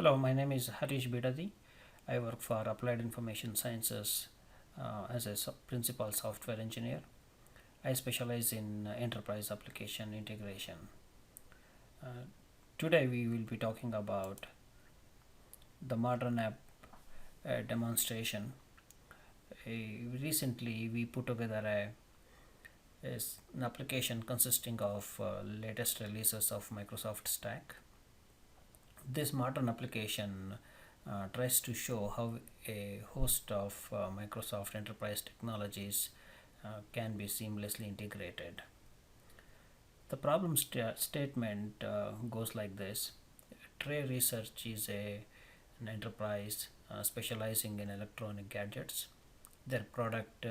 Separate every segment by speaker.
Speaker 1: Hello, my name is Harish Bidadi. I work for Applied Information Sciences as a principal software engineer. I specialize in enterprise application integration. Uh, Today we will be talking about the modern app demonstration. Recently we put together an application consisting of latest releases of Microsoft Stack. This modern application tries to show how a host of Microsoft enterprise technologies can be seamlessly integrated. The problem statement goes like this. Trey Research is an enterprise specializing in electronic gadgets. Their product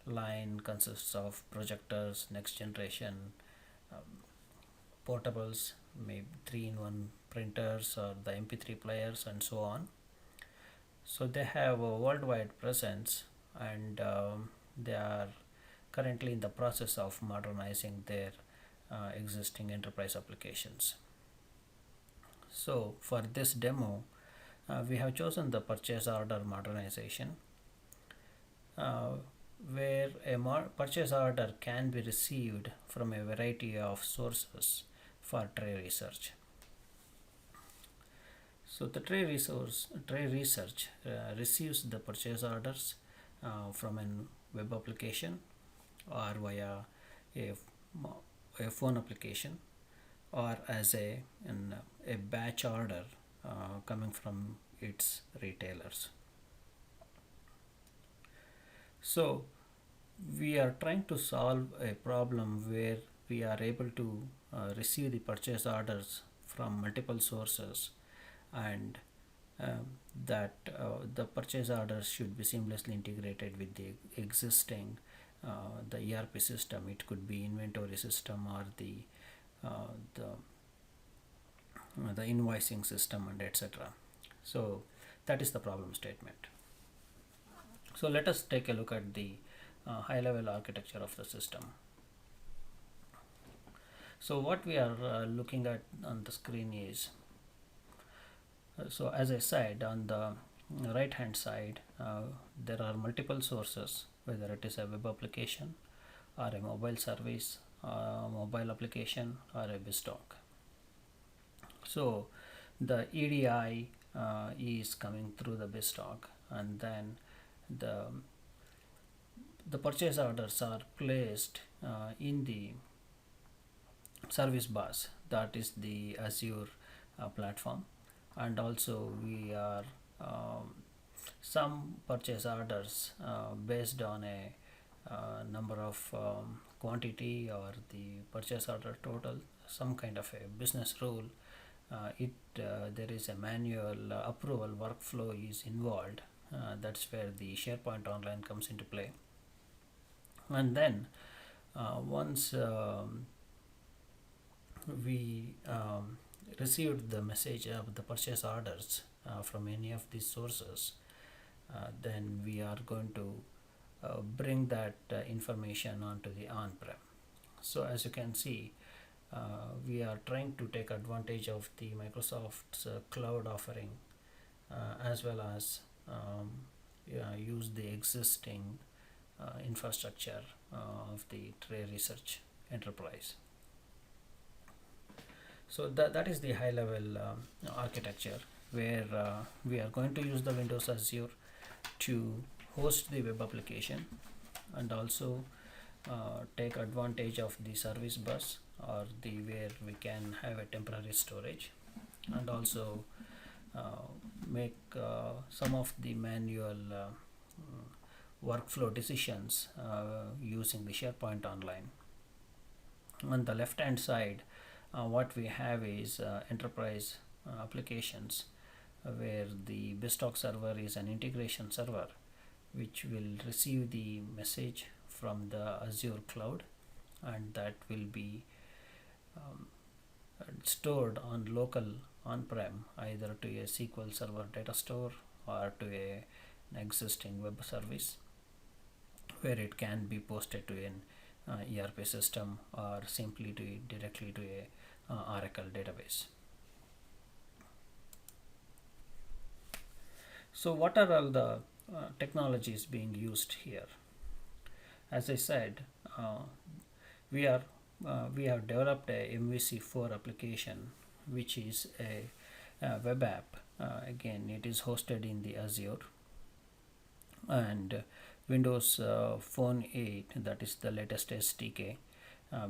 Speaker 1: line consists of projectors, next generation um, portables, maybe 3-in-1 printers or the MP3 players and so on. So they have a worldwide presence, and they are currently in the process of modernizing their existing enterprise applications. So for this demo, we have chosen the purchase order modernization, uh, where a purchase order can be received from a variety of sources for tray research. So the tray research receives the purchase orders from a web application or via a, a phone application, or as a batch order coming from its retailers. So we are trying to solve a problem where we are able to receive the purchase orders from multiple sources, and um, that the purchase orders should be seamlessly integrated with the existing the ERP system. It could be inventory system or uh, the the invoicing system and etc. So that is the problem statement. So let us take a look at the high level architecture of the system. So what we are looking at on the screen is, so as I said, on the right hand side there are multiple sources, whether it is a web application or a mobile service, mobile application or a BizTalk. So the EDI is coming through the BizTalk, and then the the purchase orders are placed in the service bus, that is the Azure platform. And also we are some purchase orders based on a number of quantity or the purchase order total, some kind of a business rule. It There is a manual approval workflow is involved. That's where the SharePoint Online comes into play. And then once we received the message of the purchase orders from any of these sources, then we are going to bring that information onto the on-prem. So as you can see, we are trying to take advantage of the Microsoft's cloud offering, as well as use the existing infrastructure of the Tray Research Enterprise. So that is the high level architecture, where we are going to use the Windows Azure to host the web application, and also take advantage of the service bus, or the where we can have a temporary storage, and also make some of the manual workflow decisions using the SharePoint Online. On the left hand side, what we have is enterprise applications, where the BizTalk server is an integration server which will receive the message from the Azure cloud, and that will be um, stored on local on-prem, either to a SQL Server data store or to an existing web service, where it can be posted to an ERP system, or simply to directly to a Oracle database. So what are all the technologies being used here? As I said, we are we have developed a MVC4 application, which is a web app. Again, it is hosted in the Azure, and Windows Phone 8, that is the latest SDK.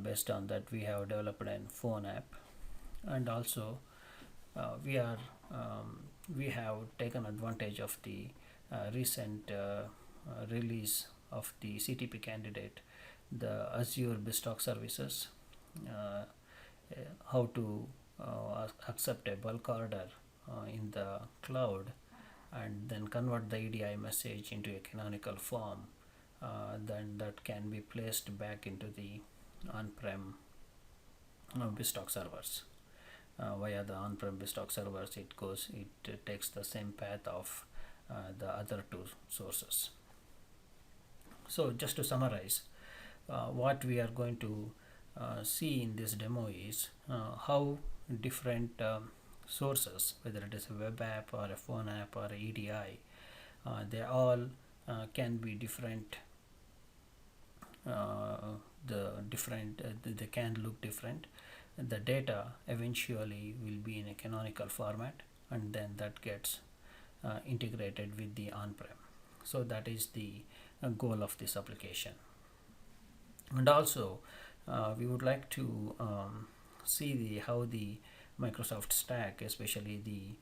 Speaker 1: Based on that, we have developed a phone app, and also uh, we are we have taken advantage of the recent release of the CTP candidate, the Azure BizTalk services, uh, how to accept a bulk order in the cloud and then convert the EDI message into a canonical form, then that can be placed back into the on-prem BizTalk servers. Via the on-prem BizTalk servers, it takes the same path of the other two sources. So just to summarize, what we are going to see in this demo is how different sources, whether it is a web app or a phone app or a EDI, they all can be different. They can look different. The data eventually will be in a canonical format, and then that gets integrated with the on-prem. So that is the goal of this application. And also we would like to see how the Microsoft stack, especially the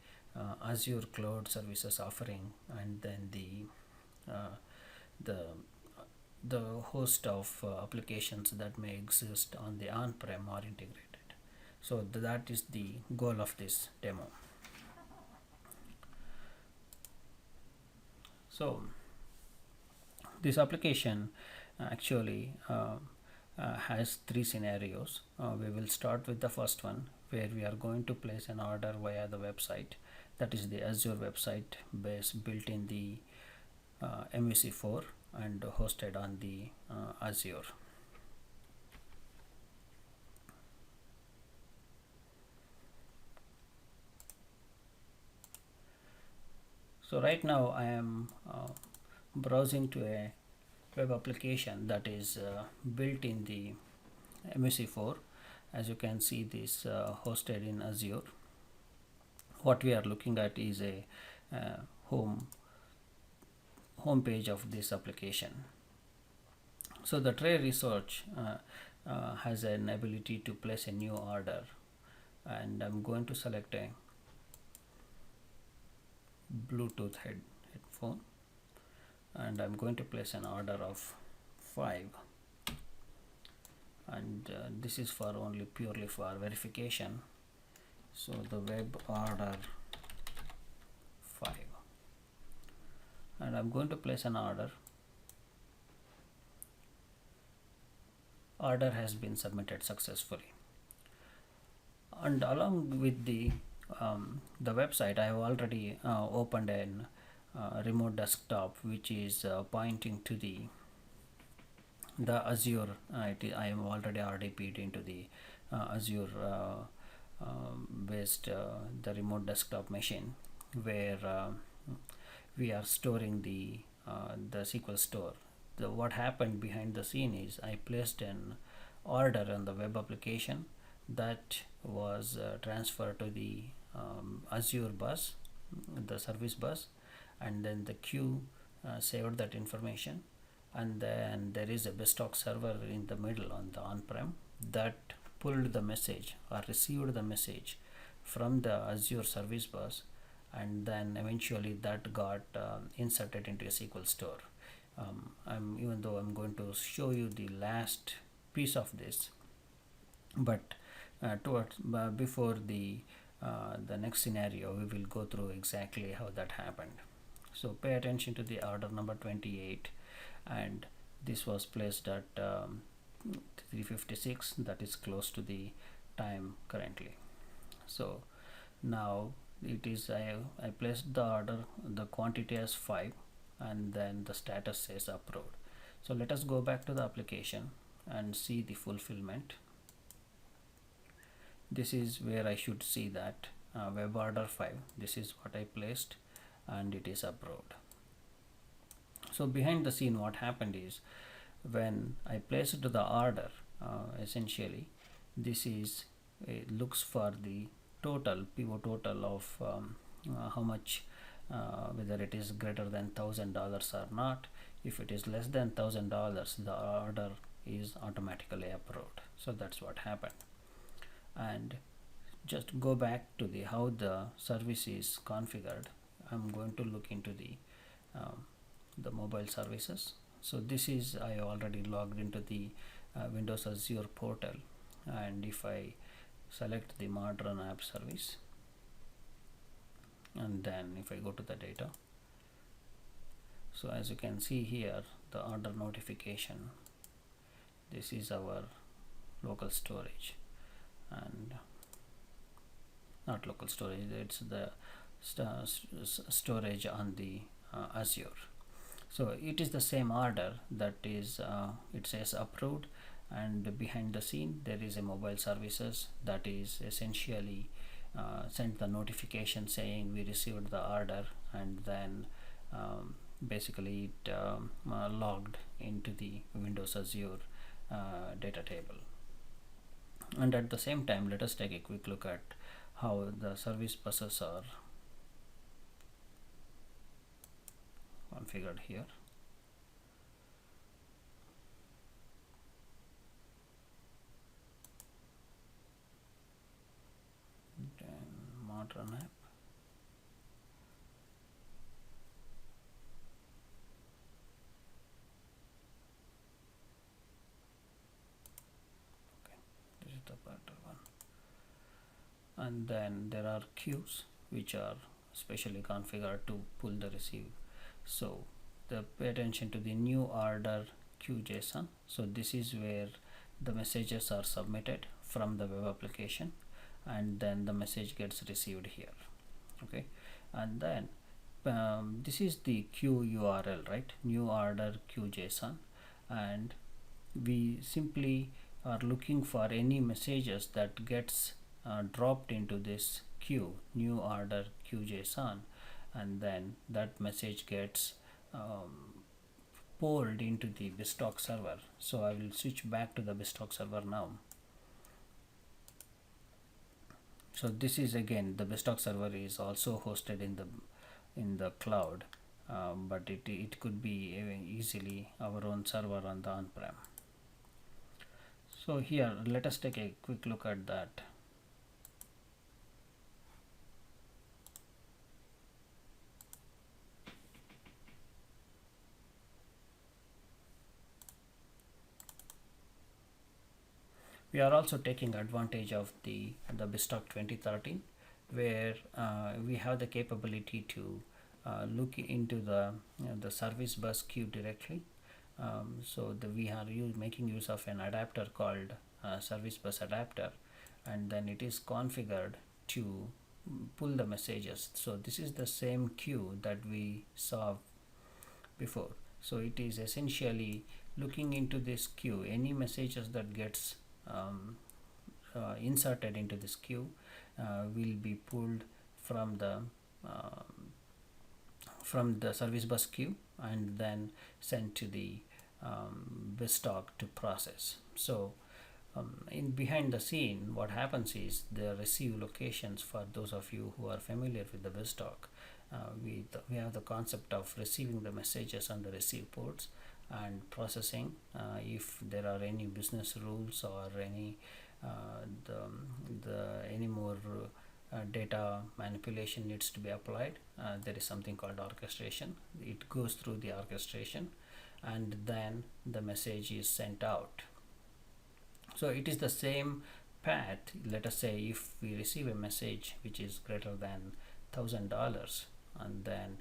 Speaker 1: Azure cloud services offering, and then uh, the the host of applications that may exist on the on-prem are integrated. So that is the goal of this demo. So this application actually has three scenarios. We will start with the first one, where we are going to place an order via the website, that is the Azure website base built in the MVC4 and hosted on the Azure. So right now I am browsing to a web application that is built in the MVC4. As you can see, this hosted in Azure. What we are looking at is a uh, home page of this application. So the tray research has an ability to place a new order, and I'm going to select a Bluetooth headphone, and I'm going to place an order of 5, and this is for only purely for verification. So the web order 5, and I'm going to place an order. Order has been submitted successfully, and along with the website, I have already opened an remote desktop, which is pointing to the Azure. I am already RDP'd into the Azure based the remote desktop machine, where we are storing the SQL store. What happened behind the scene is I placed an order on the web application that was transferred to the Azure bus, the service bus, and then the queue saved that information, and then there is a BizTalk server in the middle on the on-prem that pulled the message or received the message from the Azure service bus, and then eventually that got inserted into a SQL store. Even though I'm going to show you the last piece of this, but before the next scenario, we will go through exactly how that happened. So pay attention to the order number 28, and this was placed at 3:56, that is close to the time currently. So now it is I placed the order, the quantity as 5, and then the status says approved. So let us go back to the application and see the fulfillment. This is where I should see that web order 5. This is what I placed, and it is approved. So behind the scene, what happened is, when I placed the order, essentially this is it looks for the total PO total of how much, whether it is greater than $1,000 or not. If it is less than $1,000, the order is automatically approved. So that's what happened. And just go back to the how the service is configured. I'm going to look into the mobile services. So this is, I already logged into the Windows Azure portal, and if I select the modern app service, and then if I go to the data, so as you can see here, the order notification, this is our local storage, and not local storage, it's the storage on the Azure. So it is the same order that is it says approved, and behind the scene there is a mobile services that is essentially sent the notification saying we received the order, and then basically it logged into the Windows Azure data table. And at the same time, let us take a quick look at how the service buses are configured here. Then modern app. Okay, this is the better one. And then there are queues which are specially configured to pull the receive. So pay attention to the new order queue JSON. So this is where the messages are submitted from the web application, and then the message gets received here. Okay, and then this is the queue URL, right? New order queue JSON, and we simply are looking for any messages that gets dropped into this queue, new order queue JSON, and then that message gets pulled into the BizTalk server. So I will switch back to the BizTalk server now. So this is, again, the BizTalk server is also hosted in the cloud, but it could be easily our own server on the on-prem. So here, let us take a quick look at that. We are also taking advantage of the BizTalk 2013, where we have the capability to look into the service bus queue directly. So we are making use of an adapter called service bus adapter, and then it is configured to pull the messages. So this is the same queue that we saw before. So it is essentially looking into this queue. Any messages that gets inserted into this queue will be pulled from the service bus queue and then sent to the BizTalk to process. So in behind the scene, what happens is the receive locations. For those of you who are familiar with the BizTalk, we have the concept of receiving the messages on the receive ports and processing. If there are any business rules or any any more data manipulation needs to be applied, there is something called orchestration. It goes through the orchestration, and then the message is sent out. So it is the same path. Let us say if we receive a message which is greater than $1,000, and then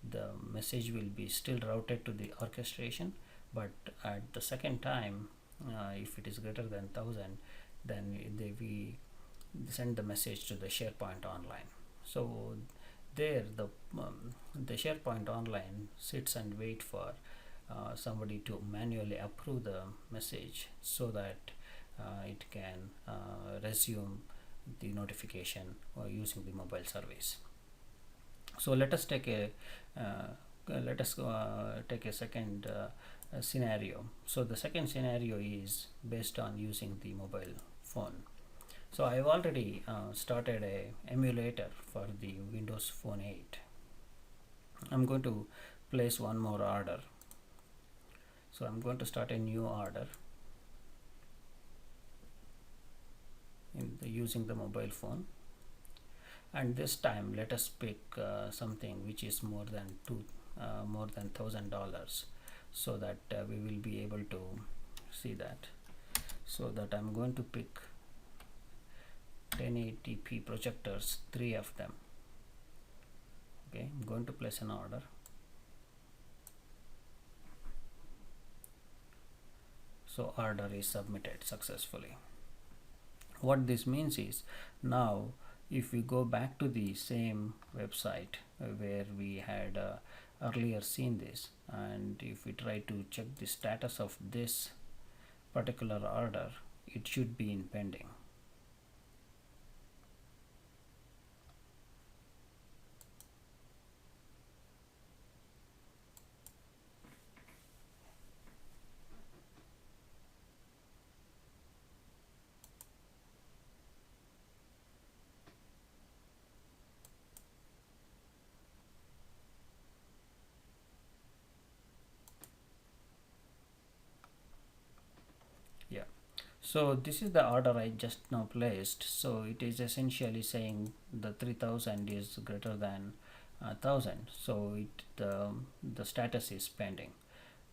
Speaker 1: the message will be still routed to the orchestration, but at the second time, if it is greater than 1,000, then we send the message to the SharePoint Online. So there the SharePoint Online sits and wait for somebody to manually approve the message so that it can resume the notification using the mobile service. So let us take a second scenario. So the second scenario is based on using the mobile phone. So I've already started a emulator for the Windows Phone 8. I'm going to place one more order. So I'm going to start a new order using the mobile phone, and this time let us pick something which is more than $1,000, so that we will be able to see that. So that I'm going to pick 1080p projectors, 3 of them. Okay, I'm going to place an order. So order is submitted successfully. What this means is, now if we go back to the same website where we had earlier seen this, and if we try to check the status of this particular order, it should be in pending. Yeah, so this is the order I just now placed. So it is essentially saying the 3000 is greater than 1000, so the status is pending.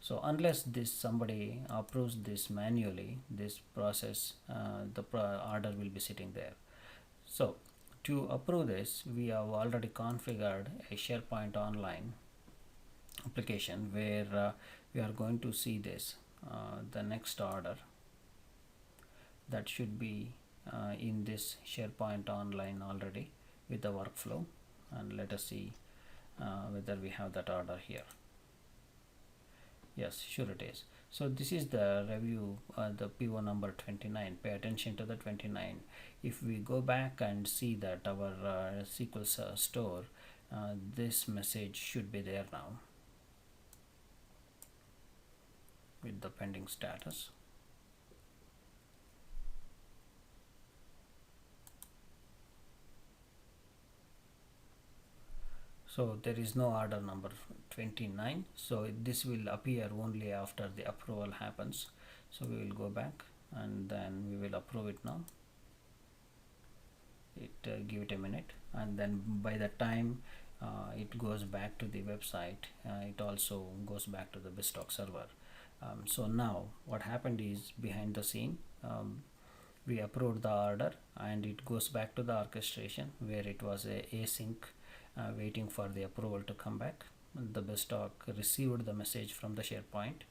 Speaker 1: So unless this somebody approves this manually, this process, order will be sitting there. So to approve this, we have already configured a SharePoint Online application where we are going to see this, the next order that should be in this SharePoint Online already with the workflow, and let us see whether we have that order here. Yes, sure it is. So this is the review, the PO number 29. Pay attention to the 29. If we go back and see that our SQL store, this message should be there now with the pending status. So there is no order number 29, so this will appear only after the approval happens. So we will go back and then we will approve it now. Give it a minute, and then by the time it goes back to the website, it also goes back to the BizTalk server. So now what happened is, behind the scene, we approved the order and it goes back to the orchestration where it was a async waiting for the approval to come back. The BizTalk received the message from the SharePoint,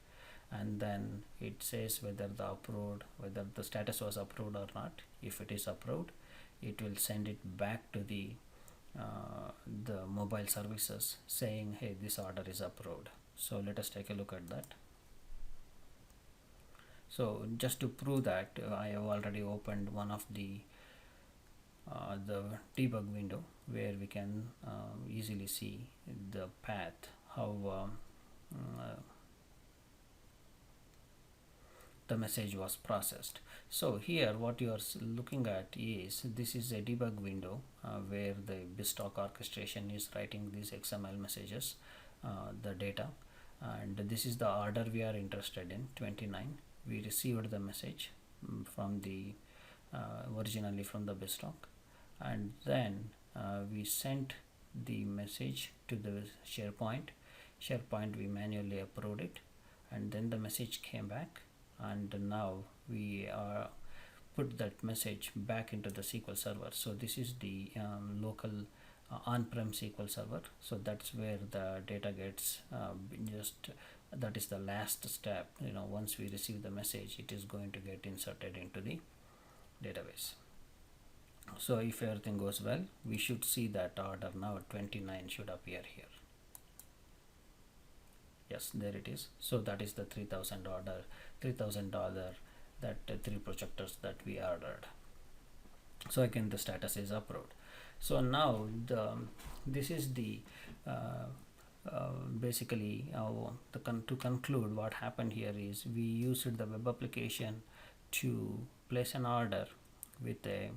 Speaker 1: and then it says whether the status was approved or not. If it is approved, it will send it back to the mobile services saying, hey, this order is approved. So let us take a look at that. So just to prove that, I have already opened one of the debug window where we can easily see the path, how the message was processed. So here what you are looking at is, this is a debug window where the BizTalk orchestration is writing these XML messages, the data, and this is the order we are interested in, 29. We received the message from the originally from the BizTalk, and then we sent the message to the SharePoint. We manually approved it, and then the message came back, and now we put that message back into the SQL server. So this is the local on-prem SQL server. So that's where the data gets that is the last step. Once we receive the message, it is going to get inserted into the database. So if everything goes well, we should see that order now 29 should appear here. Yes, there it is. So that is the $3,000 order, $3,000, that 3 projectors that we ordered. So again, the status is approved. So now this is the basically to conclude, what happened here is we used the web application to place an order with a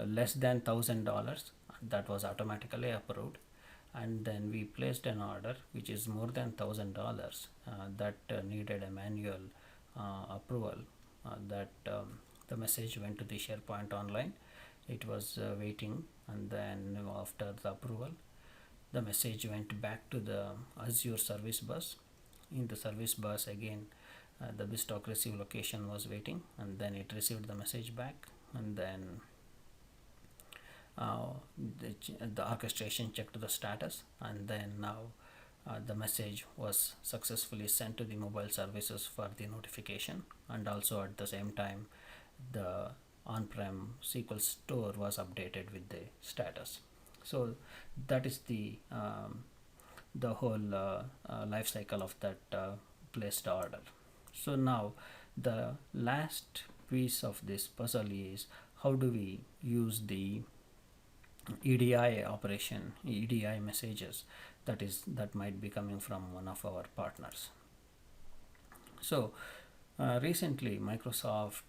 Speaker 1: less than $1,000 that was automatically approved, and then we placed an order which is more than $1,000 that needed a manual approval. That The message went to the SharePoint Online. It was waiting, and then after the approval, the message went back to the Azure service bus. In the service bus again, the BizTalk receive location was waiting, and then it received the message back, and then uh, the orchestration checked the status, and then now the message was successfully sent to the mobile services for the notification, and also at the same time the on-prem SQL store was updated with the status. So that is the whole life cycle of that placed order. So now the last piece of this puzzle is how do we use the EDI operation, EDI messages that might be coming from one of our partners. So recently Microsoft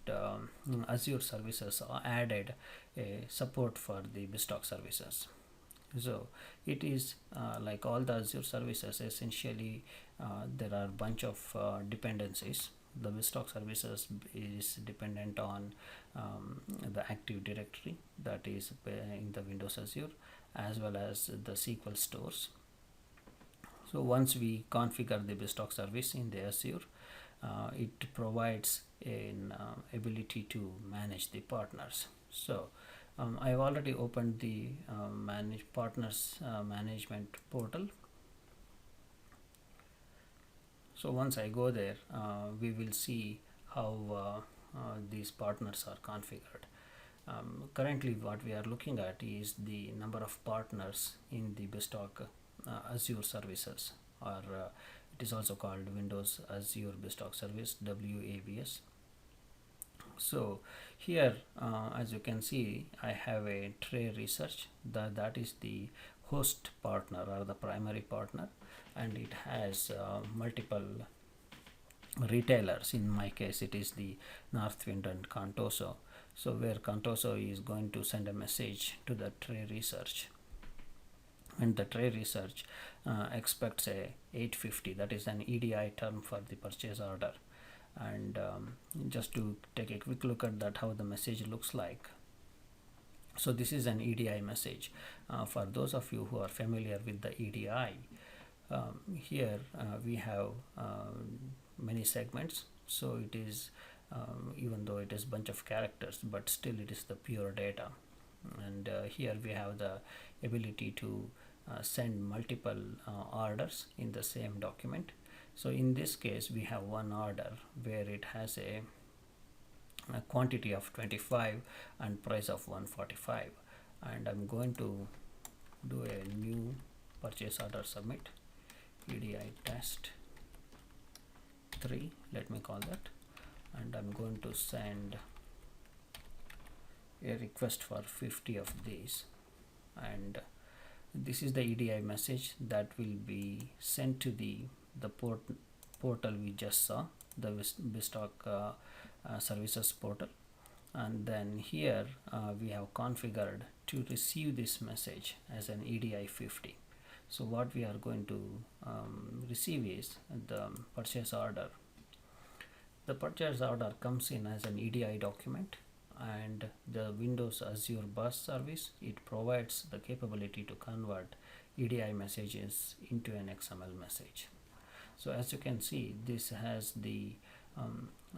Speaker 1: Azure services added a support for the BizTalk services. So it is like all the Azure services, essentially there are bunch of dependencies. The BizTalk services is dependent on the Active Directory that is in the Windows Azure, as well as the SQL stores. So once we configure the BizTalk service in the Azure, it provides an ability to manage the partners. So I've already opened the manage partners management portal. So once I go there, we will see how these partners are configured. Currently what we are looking at is the number of partners in the BizTalk Azure services, or it is also called Windows Azure BizTalk Service, WABS. So here as you can see, I have a tray research that is the host partner or the primary partner, and it has multiple retailers. In my case it is the Northwind and Contoso. So where Contoso is going to send a message to the tray research, and the tray research expects a 850, that is an EDI term for the purchase order. And just to take a quick look at that, how the message looks like. So this is an EDI message. For those of you who are familiar with the EDI, here we have many segments. So it is even though it is bunch of characters, but still it is the pure data. And here we have the ability to send multiple orders in the same document. So in this case we have one order where it has a quantity of 25 and price of 145, and I'm going to do a new purchase order submit, EDI test 3, let me call that, and I'm going to send a request for 50 of these, and this is the EDI message that will be sent to the portal we just saw, the BizTalk services portal. And then here we have configured to receive this message as an EDI 50. So what we are going to receive is the purchase order. The purchase order comes in as an EDI document, and the Windows Azure Bus service, it provides the capability to convert EDI messages into an XML message. So as you can see, this has the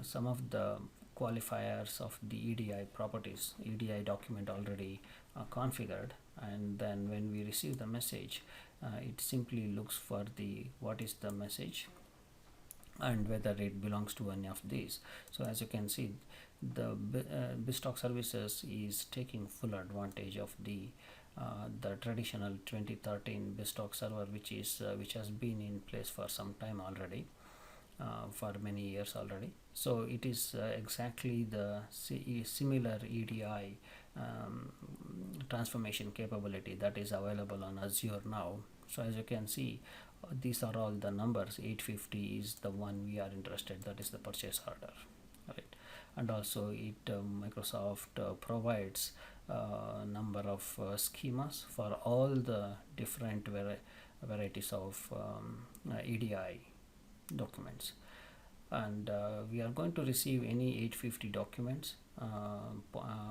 Speaker 1: some of the qualifiers of the EDI properties, EDI document already configured, and then when we receive the message, it simply looks for the what is the message and whether it belongs to any of these. So as you can see, the BizTalk services is taking full advantage of the traditional 2013 BizTalk server, which has been in place for some time already, for many years already. So it is exactly the similar EDI um, transformation capability that is available on Azure now. So as you can see, these are all the numbers. 850 is the one we are interested, that is the purchase order, right? And also it Microsoft provides number of schemas for all the different varieties of EDI documents. And we are going to receive any 850 documents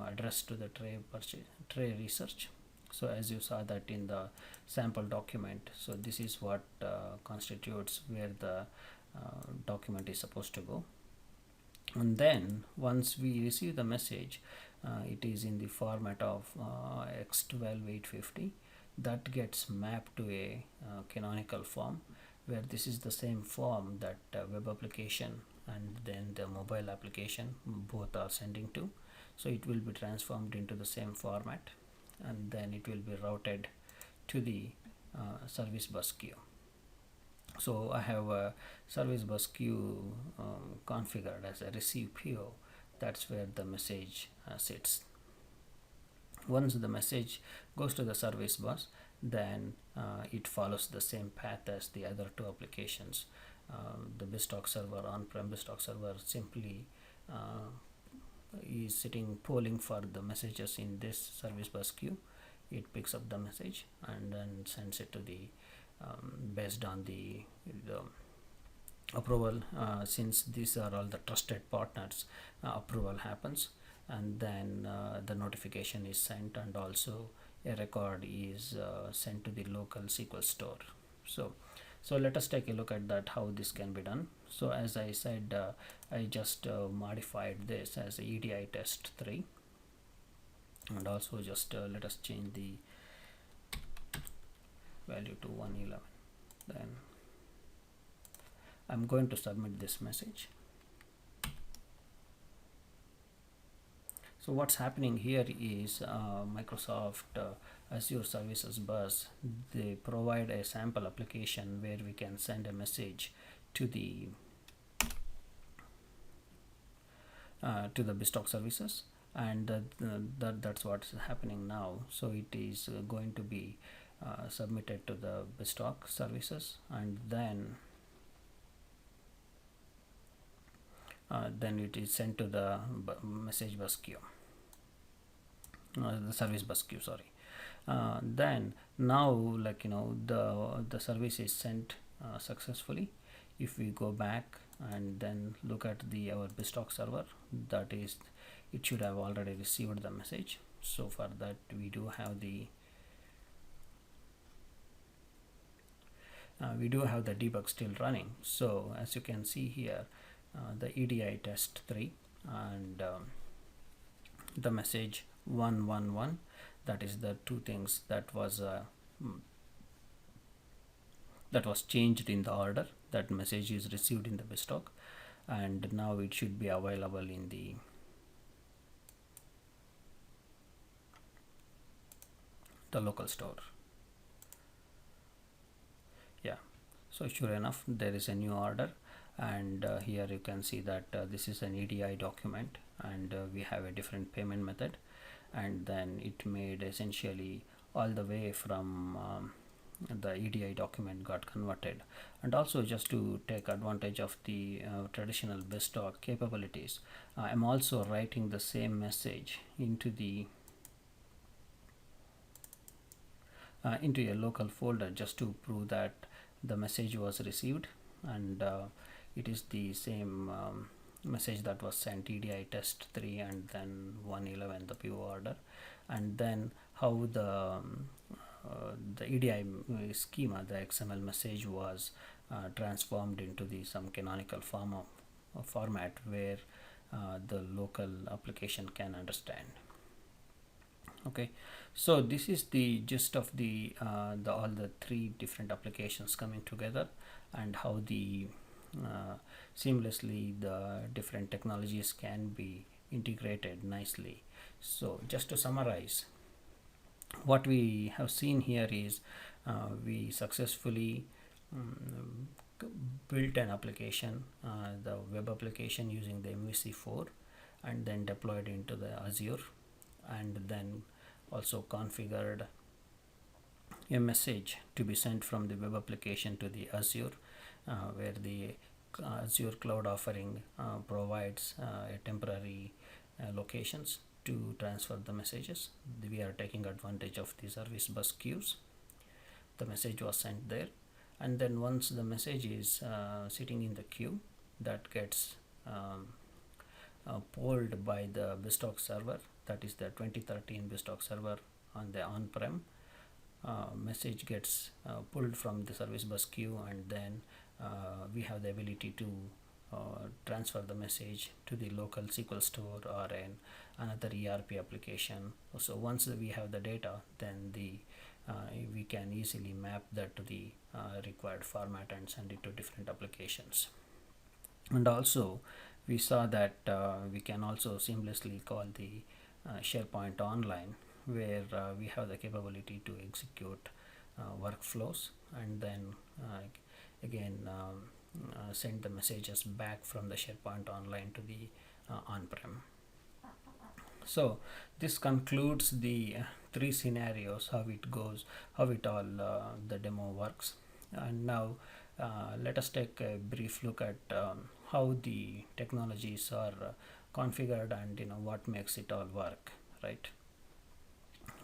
Speaker 1: addressed to the tray research. So as you saw that in the sample document, so this is what constitutes where the document is supposed to go. And then once we receive the message, it is in the format of X12850, that gets mapped to a canonical form, where this is the same form that web application and then the mobile application both are sending to. So it will be transformed into the same format, and then it will be routed to the service bus queue. So I have a service bus queue configured as a receive PO. That's where the message sits. Once the message goes to the service bus, then it follows the same path as the other two applications. The BizTalk server, on-prem BizTalk server, simply is sitting polling for the messages in this service bus queue. It picks up the message and then sends it to the based on the approval. Since these are all the trusted partners, approval happens, and then the notification is sent, and also a record is sent to the local SQL store. So let us take a look at that, how this can be done. So as I said, I just modified this as a EDI test 3, and also just let us change the value to 111. Then I'm going to submit this message. So what's happening here is Microsoft Azure Services Bus, they provide a sample application where we can send a message to the BizTalk services, and that's what's happening now. So it is going to be submitted to the BizTalk services, and then it is sent to the message bus queue, the service bus queue, sorry. Then now, like, the service is sent successfully. If we go back and then look at our BizTalk server, that is, it should have already received the message. So for that, we do have the debug still running. So as you can see here, the EDI test 3 and the message 111, that is the two things that was changed in the order. That message is received in the BizTalk, and now it should be available in the local store. Yeah, so sure enough, there is a new order, and here you can see that this is an EDI document, and we have a different payment method, and then it made essentially all the way from the EDI document got converted. And also, just to take advantage of the traditional BizTalk capabilities, I'm also writing the same message into a local folder, just to prove that the message was received, and it is the same message that was sent, EDI test 3 and then 111, the PO order. And then how the EDI schema, the XML message, was transformed into some canonical format where the local application can understand. Okay, so this is the gist of the all the three different applications coming together, and how the seamlessly the different technologies can be integrated nicely. So just to summarize, what we have seen here is we successfully built an application, the web application using the MVC4, and then deployed into the Azure, and then also configured a message to be sent from the web application to the Azure, where the Azure cloud offering provides a temporary locations to transfer the messages. We are taking advantage of the service bus queues. The message was sent there, and then once the message is sitting in the queue, that gets polled by the BizTalk server, that is the 2013 BizTalk server on the on-prem. Message gets pulled from the service bus queue, and then we have the ability to transfer the message to the local SQL store or another ERP application. So once we have the data, then we can easily map that to the required format and send it to different applications. And also we saw that we can also seamlessly call the SharePoint Online, where we have the capability to execute workflows, and then again send the messages back from the SharePoint Online to the on-prem. So this concludes the three scenarios, how it goes, how it all the demo works. And now let us take a brief look at how the technologies are configured, and what makes it all work, right?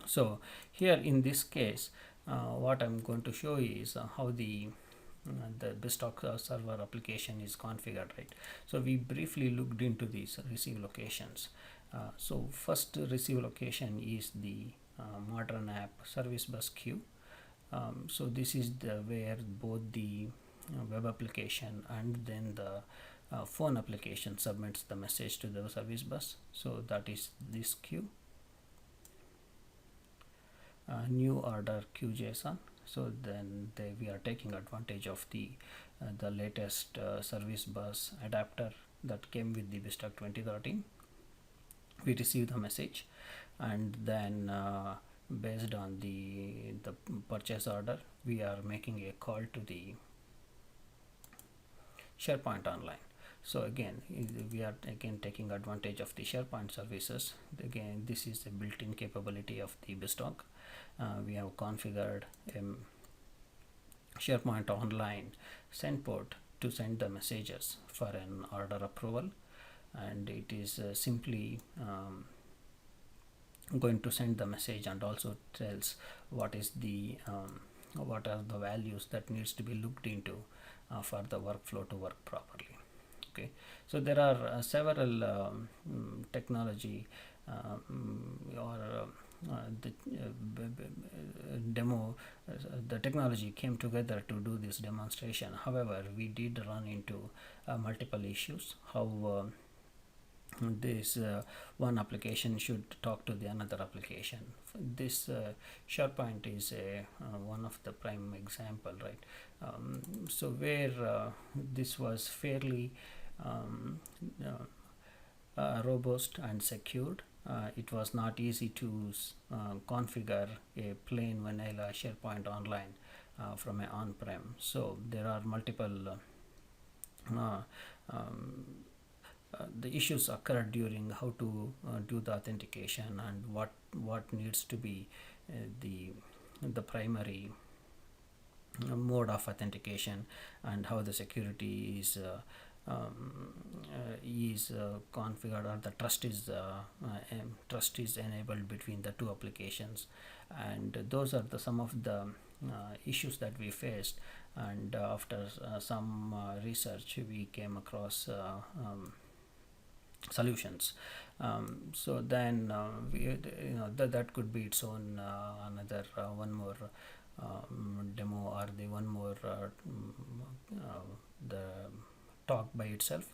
Speaker 1: So here in this case, what I'm going to show is how the BizTalk server application is configured, right? So we briefly looked into these receive locations. So first receive location is the modern app service bus queue. So this is where both the web application and then the phone application submits the message to the service bus. So that is this queue. New order QJSON. So then we are taking advantage of the latest service bus adapter that came with the BizTalk 2013. We receive the message, and then based on the purchase order, we are making a call to the SharePoint Online. So again, we are again taking advantage of the SharePoint services. Again, this is a built-in capability of the BizTalk. We have configured SharePoint Online send port to send the messages for an order approval, and it is simply going to send the message, and also tells what is the what are the values that needs to be looked into for the workflow to work properly. Okay, so there are several technology or the demo, the technology came together to do this demonstration. However, we did run into multiple issues, how this one application should talk to the another application. This SharePoint is one of the prime example, right? So where this was fairly robust and secured, it was not easy to configure a plain vanilla SharePoint Online from an on-prem. So there are multiple the issues occurred during how to do the authentication, and what needs to be the primary mode of authentication, and how the security is configured, or the trust is enabled between the two applications. And those are some of the issues that we faced, and after some research we came across solutions. So then that could be its own another one more demo, or the one more the talk by itself,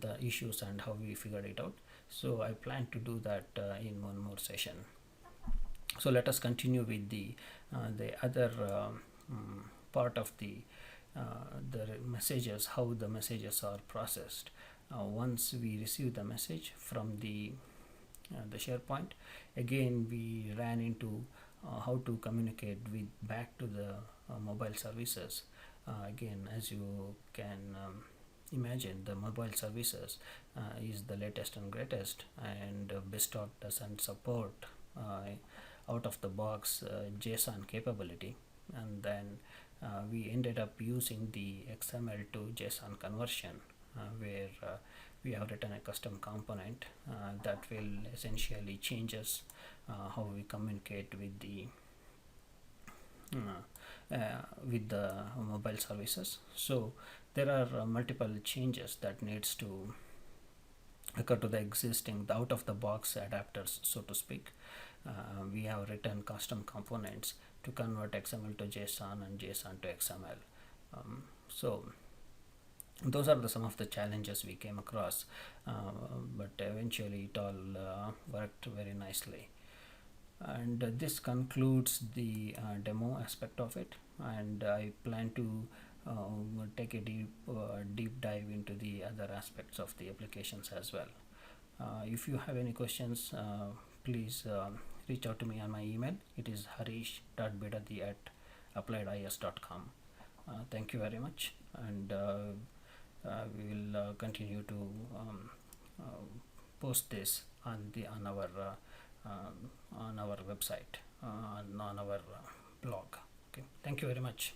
Speaker 1: the issues and how we figured it out. So I plan to do that in one more session. So let us continue with the other part of the messages, how the messages are processed. Once we receive the message from the SharePoint, again we ran into how to communicate with back to the mobile services. Again, as you can imagine, the mobile services is the latest and greatest, and Bestot doesn't support out of the box JSON capability. And then we ended up using the XML to JSON conversion, where we have written a custom component that will essentially changes how we communicate with the mobile services. So there are multiple changes that needs to occur to the existing, the out of the box adapters, so to speak. We have written custom components to convert XML to JSON and JSON to XML. So those are some of the challenges we came across, but eventually it all worked very nicely. And this concludes the demo aspect of it, and I plan to take a deep dive into the other aspects of the applications as well. If you have any questions, please reach out to me on my email. It is harish.bidadi@appliedis.com. Thank you very much, and we will continue to post this on our website, on our blog. Okay, thank you very much.